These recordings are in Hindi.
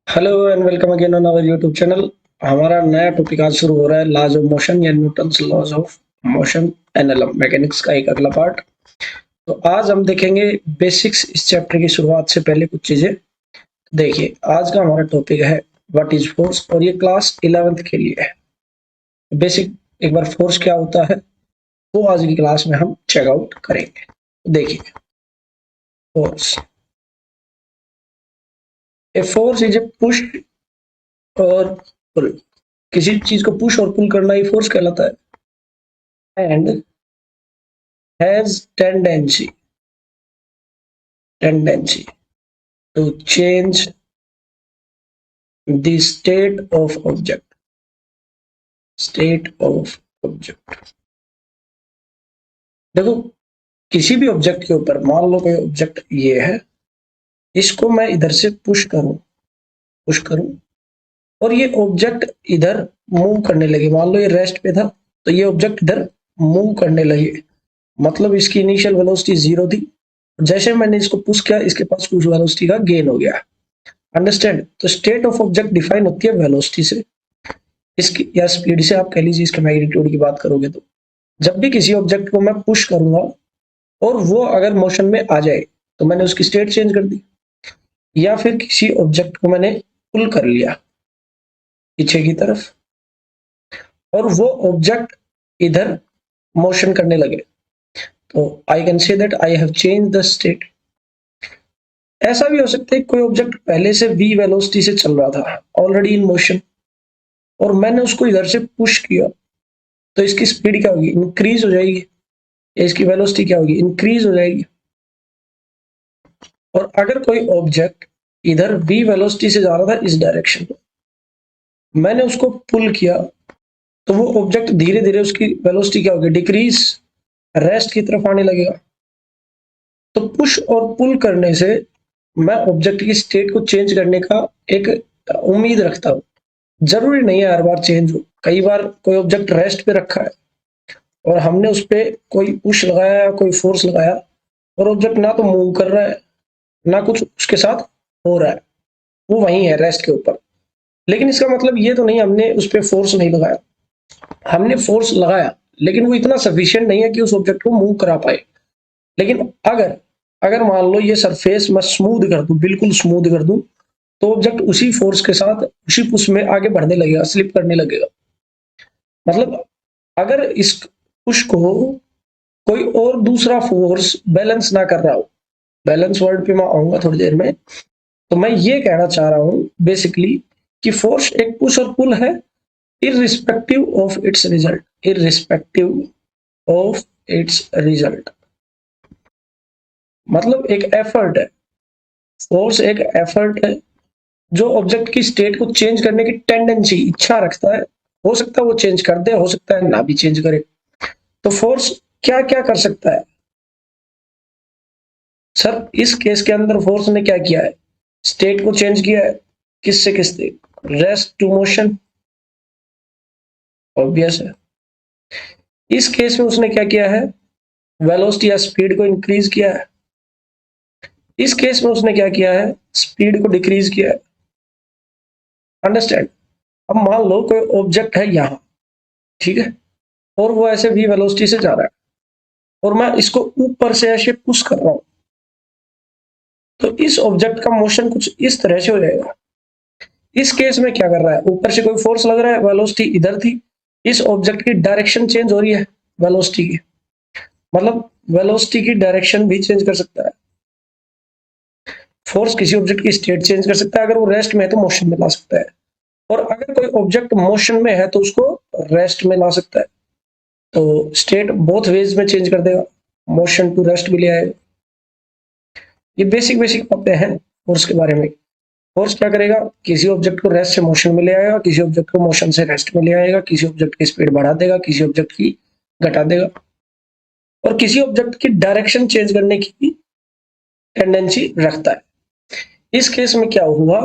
Hello and welcome again on our YouTube channel. हमारा नया टॉपिक आज शुरू हो रहा है, लॉज ऑफ मोशन या Newton's laws of motion, NLM mechanics का एक अगला पार्ट। तो आज हम देखेंगे बेसिक्स। इस चैप्टर की शुरुआत से पहले कुछ चीजें देखिए। आज का हमारा टॉपिक है व्हाट इज फोर्स, और ये क्लास 11th के लिए है। बेसिक एक बार फोर्स क्या होता है वो आज की क्लास में हम चेकआउट करेंगे। देखिए, force, a force is a push और पुल। किसी चीज को पुश और पुल करना ही फोर्स कहलाता है। And has tendency to change the state of object। देखो, किसी भी ऑब्जेक्ट के ऊपर, मान लो कोई ऑब्जेक्ट ये है, इसको मैं इधर से पुश करूं और ये ऑब्जेक्ट इधर मूव करने लगे। मान लो ये रेस्ट पे था तो ये ऑब्जेक्ट इधर मूव करने लगे, मतलब इसकी इनिशियल वेलोसिटी 0 थी। जैसे मैंने इसको पुश किया, इसके पास कुछ वेलोसिटी का गेन हो गया। अंडरस्टैंड? तो स्टेट ऑफ ऑब्जेक्ट डिफाइन होती है वेलोसिटी से, इसकी या स्पीड से, आप कह लीजिए। इसके मैग्नीट्यूड की बात करोगे तो जब भी किसी ऑब्जेक्ट को मैं पुश करूंगा और वो अगर मोशन में आ जाए तो मैंने उसकी स्टेट चेंज कर दी। या फिर किसी ऑब्जेक्ट को मैंने पुल कर लिया पीछे की तरफ और वो ऑब्जेक्ट इधर मोशन करने लगे, तो I can say that I have change the state. ऐसा भी हो सकता है कोई ऑब्जेक्ट पहले से v वेलोसिटी से चल रहा था, ऑलरेडी इन मोशन, और मैंने उसको इधर से पुश किया, तो इसकी स्पीड क्या होगी? इंक्रीज हो जाएगी। इसकी वेलोसिटी क्या होगी? इंक्रीज हो जाएगी। और अगर कोई ऑब्जेक्ट इधर v वेलोसिटी से जा रहा था इस डायरेक्शन में, मैंने उसको पुल किया, तो वो ऑब्जेक्ट धीरे धीरे उसकी वेलोसिटी क्या होगी? डिक्रीज, रेस्ट की तरफ आने लगेगा। तो पुश और पुल करने से मैं ऑब्जेक्ट की स्टेट को चेंज करने का एक उम्मीद रखता हूँ। जरूरी नहीं है हर बार चेंज हो। कई बार कोई ऑब्जेक्ट रेस्ट पे रखा है और हमने उस पर कोई पुश लगाया, कोई फोर्स लगाया, और ऑब्जेक्ट ना तो मूव कर रहा है ना कुछ उसके साथ हो रहा है, वो वहीं है रेस्ट के ऊपर। लेकिन इसका मतलब ये तो नहीं हमने उस पर फोर्स नहीं लगाया। हमने फोर्स लगाया लेकिन वो इतना सफिशिएंट नहीं है कि उस ऑब्जेक्ट को मूव करा पाए। लेकिन अगर अगर मान लो ये सरफेस मैं स्मूथ कर दूं, बिल्कुल स्मूथ कर दूं, तो ऑब्जेक्ट उसी फोर्स के साथ उसी पुश में आगे बढ़ने लगेगा, स्लिप करने लगेगा। मतलब अगर इस पुश को कोई और दूसरा फोर्स बैलेंस ना कर रहा हो, बैलेंस वर्ड पे मैं आऊंगा थोड़ी देर में, तो मैं ये कहना चाह रहा हूं बेसिकली कि फोर्स एक पुश और पुल है, irrespective of its result. Irrespective of its result मतलब एक एफर्ट है। फोर्स एक एफर्ट है जो ऑब्जेक्ट की स्टेट को चेंज करने की टेंडेंसी, इच्छा रखता है। हो सकता है वो चेंज कर दे, हो सकता है ना भी चेंज करे। तो फोर्स क्या क्या कर सकता है? सर, इस केस के अंदर फोर्स ने क्या किया है? स्टेट को चेंज किया है। किससे किससे? रेस्ट टू मोशन, ऑब्वियस है। इस केस में उसने क्या किया है? वेलोसिटी या स्पीड को इंक्रीज किया है। इस केस में उसने क्या किया है? स्पीड को डिक्रीज किया है। अंडरस्टैंड? अब मान लो कोई ऑब्जेक्ट है यहां, ठीक है, और वो ऐसे भी वेलोसिटी से जा रहा है और मैं इसको ऊपर से ऐसे पुश कर रहा हूं, तो इस ऑब्जेक्ट का मोशन कुछ इस तरह से हो जाएगा। इस केस में क्या कर रहा है? ऊपर से कोई फोर्स लग रहा है, वेलोसिटी इधर थी, इस ऑब्जेक्ट की डायरेक्शन चेंज हो रही है वेलोसिटी की, मतलब वेलोसिटी की डायरेक्शन भी चेंज कर सकता है। फोर्स किसी ऑब्जेक्ट की स्टेट चेंज कर सकता है। अगर वो रेस्ट में है तो मोशन में ला सकता है, और अगर कोई ऑब्जेक्ट मोशन में है तो उसको रेस्ट में ला सकता है। तो स्टेट बोथ वेज में चेंज कर देगा, मोशन टू रेस्ट भी ले आएगा। ये बेसिक बेसिक बातें हैं फोर्स के बारे में। फोर्स क्या करेगा? किसी ऑब्जेक्ट को रेस्ट से मोशन में ले आएगा, किसी ऑब्जेक्ट को मोशन से रेस्ट में ले आएगा, किसी ऑब्जेक्ट की स्पीड बढ़ा देगा, किसी ऑब्जेक्ट की घटा देगा, और किसी ऑब्जेक्ट की डायरेक्शन चेंज करने की टेंडेंसी रखता है। इस केस में क्या हुआ?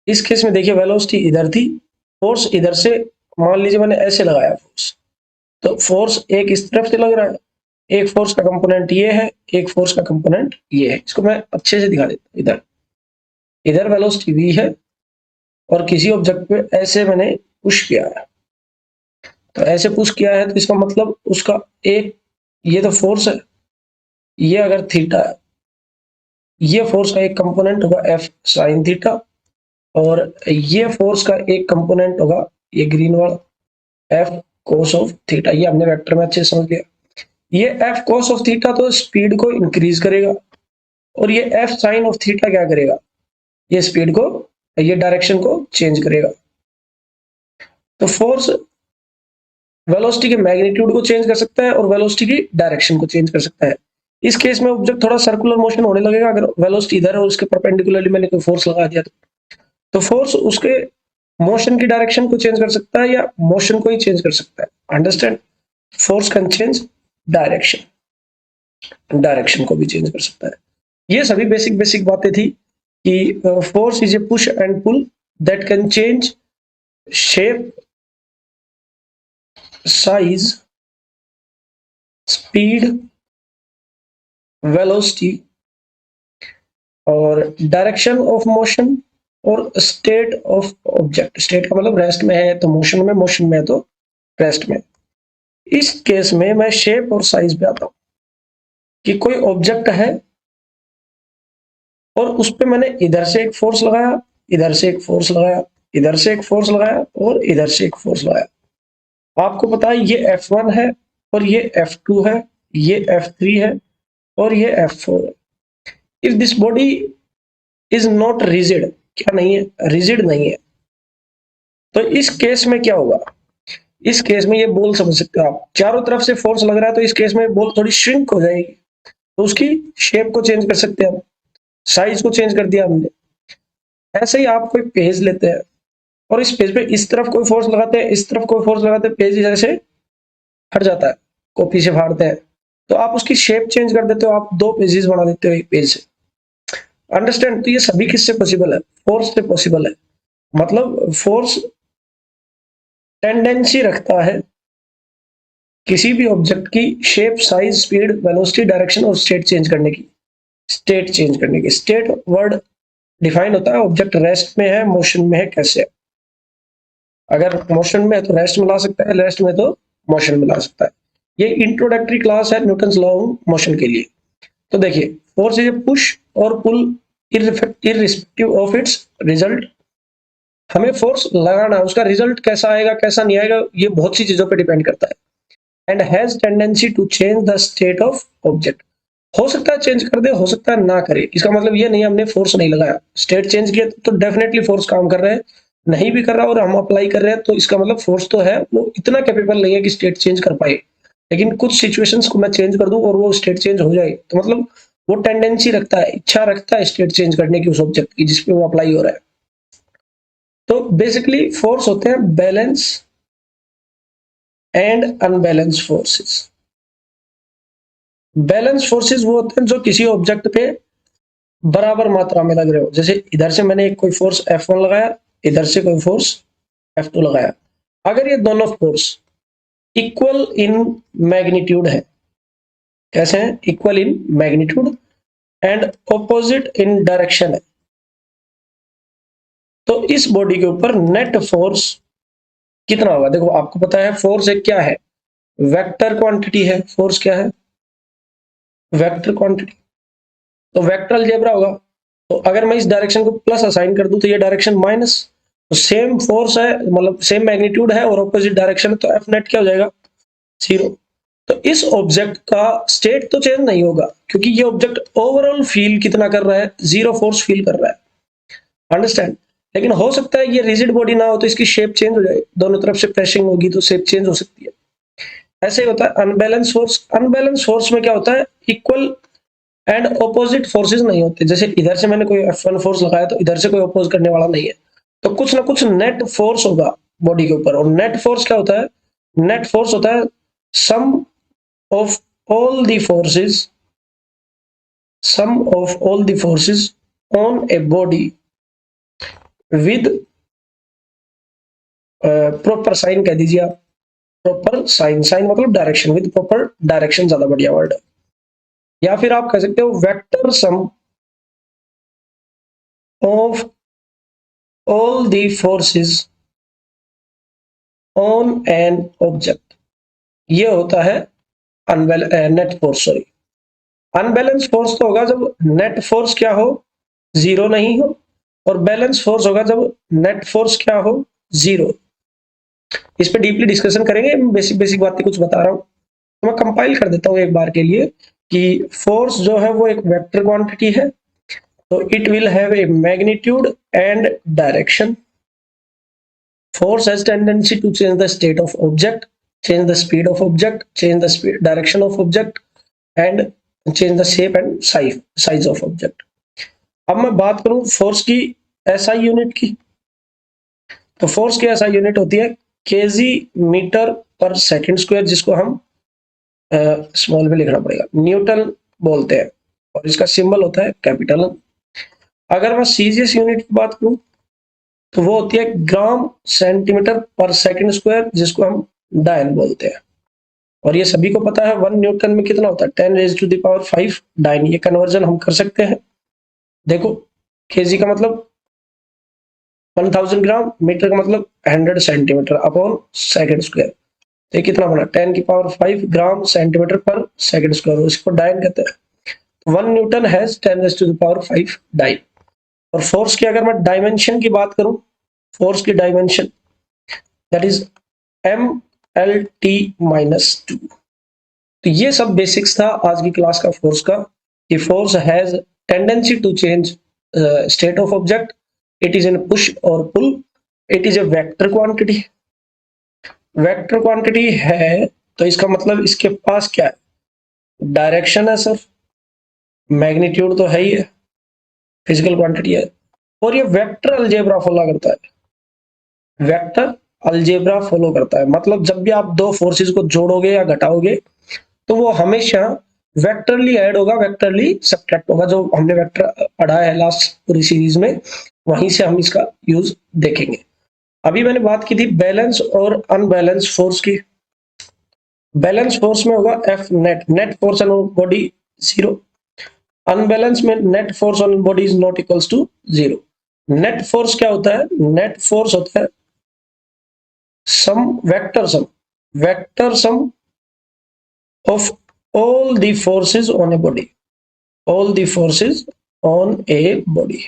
इस केस में देखिए, वेलोसिटी इधर थी, फोर्स इधर से, मान लीजिए मैंने ऐसे लगाया फोर्स, तो फोर्स एक इस तरफ से लग रहा है, एक फोर्स का कंपोनेंट ये है, एक फोर्स का कंपोनेंट ये है। इसको मैं अच्छे से दिखा देता हूं। इधर इधर वेलोसिटी v है, और किसी ऑब्जेक्ट पे ऐसे मैंने पुश किया है, तो ऐसे पुश किया है तो इसका मतलब उसका एक, ये तो फोर्स है, ये अगर थीटा है, ये फोर्स का एक कंपोनेंट होगा एफ साइन थीटा, और ये फोर्स का एक कंपोनेंट होगा ये ग्रीन वाला एफ कोस ऑफ थीटा। ये हमने वेक्टर में अच्छे से समझ लिया। ये एफ कोस ऑफ थीटा तो स्पीड को इंक्रीज करेगा, और ये एफ साइन ऑफ थीटा क्या करेगा, ये स्पीड को, ये डायरेक्शन को चेंज करेगा। तो फोर्स वेलोसिटी के मैग्नीट्यूड को चेंज कर सकता है और वेलोसिटी की डायरेक्शन को चेंज कर सकता है। इस केस में ऑब्जेक्ट थोड़ा सर्कुलर मोशन होने लगेगा अगर वेलोसिटी इधर है और उसके परपेंडिकुलरली मैंने कोई फोर्स लगा दिया तो फोर्स उसके मोशन की डायरेक्शन को चेंज कर सकता है या मोशन को ही चेंज कर सकता है। Understand? Force can change direction, direction को भी चेंज कर सकता है। ये सभी बेसिक बेसिक बातें थी कि force is a push and pull that can change shape, size, speed, velocity और डायरेक्शन ऑफ मोशन और स्टेट ऑफ ऑब्जेक्ट। स्टेट का मतलब रेस्ट में है तो मोशन में, मोशन में है तो रेस्ट में। इस केस में मैं शेप और साइज पे आता हूं कि कोई ऑब्जेक्ट है और उस पे मैंने इधर से एक फोर्स लगाया, इधर से एक फोर्स लगाया, इधर से एक फोर्स लगाया और इधर से एक फोर्स लगाया। आपको पता है ये F1 है और ये F2 है, ये F3 है और ये F4 है। If this body is not rigid, क्या नहीं है, रिजिड नहीं है, तो इस केस में क्या होगा, इस केस में ये बॉल समझ सकते हो आप, चारों तरफ से फोर्स लग रहा है तो इस केस में बॉल थोड़ी श्रिंक हो जाएगी, तो उसकी शेप को चेंज कर सकते हैं हम, साइज को चेंज कर दिया हमने। ऐसे ही आप कोई पेज लेते हैं और इस पेज पे इस तरफ कोई फोर्स लगाते हैं, इस तरफ कोई फोर्स लगाते हैं, पेज जैसे हट जाता है, कॉपी से फाड़ते हैं, तो आप उसकी शेप चेंज कर देते हो, आप दो पेजेस बना देते हो एक पेज से। अंडरस्टैंड? तो ये सभी किससे पॉसिबल है, फोर्स से पॉसिबल है। मतलब फोर्स टेंडेंसी रखता है किसी भी ऑब्जेक्ट की shape, size, speed, velocity, direction और स्टेट चेंज करने की। स्टेट चेंज करने की, स्टेट वर्ड डिफाइन होता है ऑब्जेक्ट रेस्ट में है, मोशन में है, कैसे है। अगर मोशन में है तो रेस्ट में ला सकता है, रेस्ट में तो मोशन में ला सकता है। ये इंट्रोडक्टरी क्लास है न्यूटन्स लॉ ऑफ मोशन के लिए। तो देखिए, फोर्स इज ए पुश और पुल इररिस्पेक्टिव ऑफ इट्स रिजल्ट। हमें फोर्स लगाना है, उसका रिजल्ट कैसा आएगा कैसा नहीं आएगा ये बहुत सी चीजों पर डिपेंड करता है। And has tendency to change the state of object. हो सकता है चेंज कर दे, हो सकता है ना करे। इसका मतलब ये नहीं हमने फोर्स नहीं लगाया, स्टेट चेंज किया तो डेफिनेटली फोर्स काम कर रहा है। नहीं भी कर रहा और हम अप्लाई कर रहे हैं तो इसका मतलब फोर्स तो है, वो इतना कैपेबल नहीं है कि स्टेट चेंज कर पाए। लेकिन कुछ सिचुएशंस को मैं चेंज कर दूं और वो स्टेट चेंज हो जाए तो मतलब वो टेंडेंसी रखता है, इच्छा रखता है स्टेट चेंज करने की उस ऑब्जेक्ट की जिसपे वो अप्लाई हो रहा है। तो बेसिकली फोर्स होते हैं balance and unbalance forces. Balance forces वो होते हैं जो किसी ऑब्जेक्ट पे बराबर मात्रा में लग रहे हो। जैसे इधर से मैंने कोई फोर्स F1 लगाया, इधर से कोई फोर्स F2 लगाया। अगर ये दोनों फोर्स इक्वल इन मैग्नीट्यूड है, कैसे हैं, equal in magnitude and opposite in direction है, तो इस बॉडी के ऊपर नेट फोर्स कितना होगा। देखो आपको पता है फोर्स एक क्या है, वेक्टर क्वांटिटी है। फोर्स क्या है, वेक्टर क्वांटिटी। तो वेक्टर अलजेब्रा होगा, तो अगर मैं इस डायरेक्शन को प्लस असाइन कर दूं तो ये डायरेक्शन माइनस, तो सेम फोर्स है मतलब सेम मैग्नीट्यूड है और ऑपोजिट डायरेक्शन है, तो एफ नेट क्या हो जाएगा, 0। तो इस ऑब्जेक्ट का स्टेट तो चेंज नहीं होगा क्योंकि ये ऑब्जेक्ट ओवरऑल फील कितना कर रहा है, 0 फोर्स फील कर रहा है। अंडरस्टैंड? लेकिन हो सकता है ये रिजिड बॉडी ना हो तो इसकी शेप चेंज हो जाए, दोनों तरफ से प्रेसिंग होगी तो शेप चेंज हो सकती है। ऐसे ही होता है अनबैलेंस फोर्स। अनबैलेंस फोर्स में क्या होता है, इक्वल एंड ऑपोजिट फोर्सेस नहीं होते। जैसे इधर से मैंने कोई F1 फोर्स लगाया तो इधर से कोई अपोज करने वाला नहीं है, तो कुछ ना कुछ नेट फोर्स होगा बॉडी के ऊपर। और नेट फोर्स क्या होता है, नेट फोर्स होता है sum of all the forces, sum of all the forces on a body with proper sign कह दीजिए आप, प्रॉपर साइन, साइन मतलब डायरेक्शन, विद प्रॉपर डायरेक्शन ज्यादा बढ़िया वर्ड है। या फिर आप कह सकते हो vector sum of all the forces on an object, ये होता है net force. Sorry, unbalance force तो होगा जब नेट फोर्स क्या हो, जीरो नहीं हो, और बैलेंस फोर्स होगा जब नेट फोर्स क्या हो, जीरो। इस पे डीपली डिस्कशन करेंगे, बेसिक बेसिक बातें कुछ बता रहा हूं, तो मैं कंपाइल कर देता हूं एक बार के लिए कि फोर्स जो है वो एक वेक्टर क्वांटिटी है, तो it will have a magnitude and direction. Force has tendency to change the state of object, change the speed of object, change the speed, direction of object, and change the shape and size of object. अब मैं बात करूं फोर्स की एसआई यूनिट की, तो फोर्स की एसआई यूनिट होती है केजी मीटर पर सेकंड स्क्वायर, जिसको हम स्मॉल में लिखना पड़ेगा, न्यूटन बोलते हैं, और इसका सिंबल होता है कैपिटल। अगर मैं सीजीएस यूनिट की बात करूं तो वो होती है ग्राम सेंटीमीटर पर सेकंड स्क्वायर, जिसको हम डायन बोलते हैं, और ये सभी को पता है 1 न्यूटन में कितना होता है, 10⁵ डायन। ये कन्वर्जन हम कर सकते हैं। देखो, केजी का मतलब 1000 ग्राम, मीटर का मतलब 100 सेंटीमीटर अपॉन सेकंड स्क्वायर, तो ये कितना बना 10⁵ ग्राम सेंटीमीटर पर सेकंड स्क्वायर, इसको डायन कहते हैं। 1 न्यूटन हैज 10⁵ डायन। और फोर्स की अगर मैं डायमेंशन की बात करूं, फोर्स की डायमेंशन दैट इज MLT-2। तो ये सब बेसिक्स था आज की क्लास का फोर्स का, कि force has tendency to change state of object, it is in push और pull, it is a vector quantity. Vector quantity है तो इसका मतलब इसके पास क्या है, डायरेक्शन है सर, मैग्नीट्यूड तो है ही है, फिजिकल क्वांटिटी है, और ये वेक्टर अलजेब्रा फॉलो करता है। वेक्टर अलजेब्रा फॉलो करता है, मतलब जब भी आप दो फोर्सेस को जोड़ोगे या घटाओगे तो वो हमेशा वेक्टरली ऐड होगा, वेक्टरली सब्ट्रैक्ट होगा। जो हमने वेक्टर पढ़ा है लास्ट पूरी सीरीज में, वहीं से हम इसका यूज देखेंगे। अभी मैंने बात की थी बैलेंस और अनबैलेंस फोर्स की। बैलेंस फोर्स में होगा F net, net force on body zero. Unbalance में net force on body is not equals to zero. Net force क्या होता है, नेट फोर्स होता है vector sum of all the forces on a body, all the forces on a body।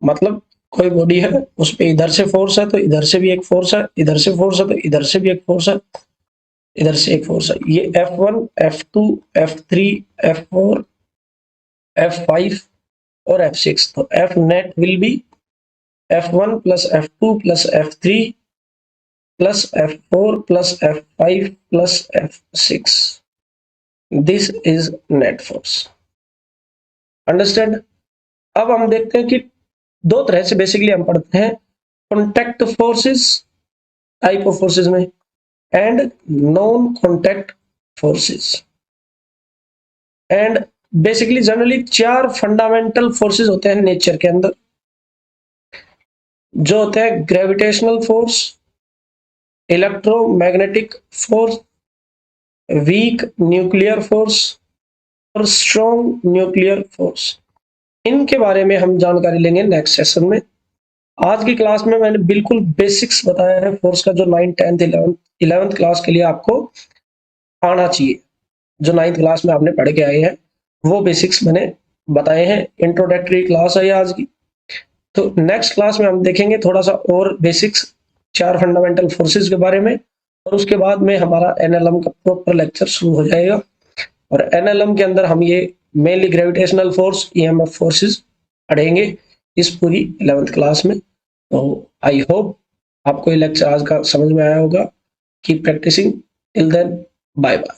मतलब कोई बॉडी है, उस पे इधर से फोर्स है तो इधर से भी एक फोर्स है, इधर से फोर्स है तो इधर से भी एक फोर्स है, इधर से एक फोर्स है। ये F1, F2, F3, F4, F5 और F6। तो F net will be F1 plus F2 plus F3 plus F4 plus F5 plus F6। This is net force. Understand. अब हम देखते हैं कि दो तरह से बेसिकली हम पढ़ते हैं, contact forces type of forces में, and non contact forces. And basically generally 4 fundamental forces होते हैं नेचर के अंदर, जो होते हैं gravitational force, electromagnetic force, weak nuclear force और स्ट्रॉन्ग न्यूक्लियर फोर्स। इनके बारे में हम जानकारी लेंगे नेक्स्ट सेशन में। आज की क्लास में मैंने बिल्कुल बेसिक्स बताया है फोर्स का, जो 9th 10th 11th क्लास के लिए आपको आना चाहिए, जो 9th क्लास में आपने पढ़ के आए हैं वो बेसिक्स मैंने बताए हैं। इंट्रोडक्टरी क्लास है आज की, तो नेक्स्ट क्लास में हम देखेंगे थोड़ा सा और बेसिक्स 4 फंडामेंटल फोर्सेस के बारे में, और उसके बाद में हमारा एनएलएम का प्रॉपर लेक्चर शुरू हो जाएगा। और एनएलएम के अंदर हम ये mainly gravitational force, EMF forces पढ़ेंगे इस पूरी 11th क्लास में। तो आई होप आपको ये लेक्चर आज का समझ में आया होगा। Keep practising, till then bye bye.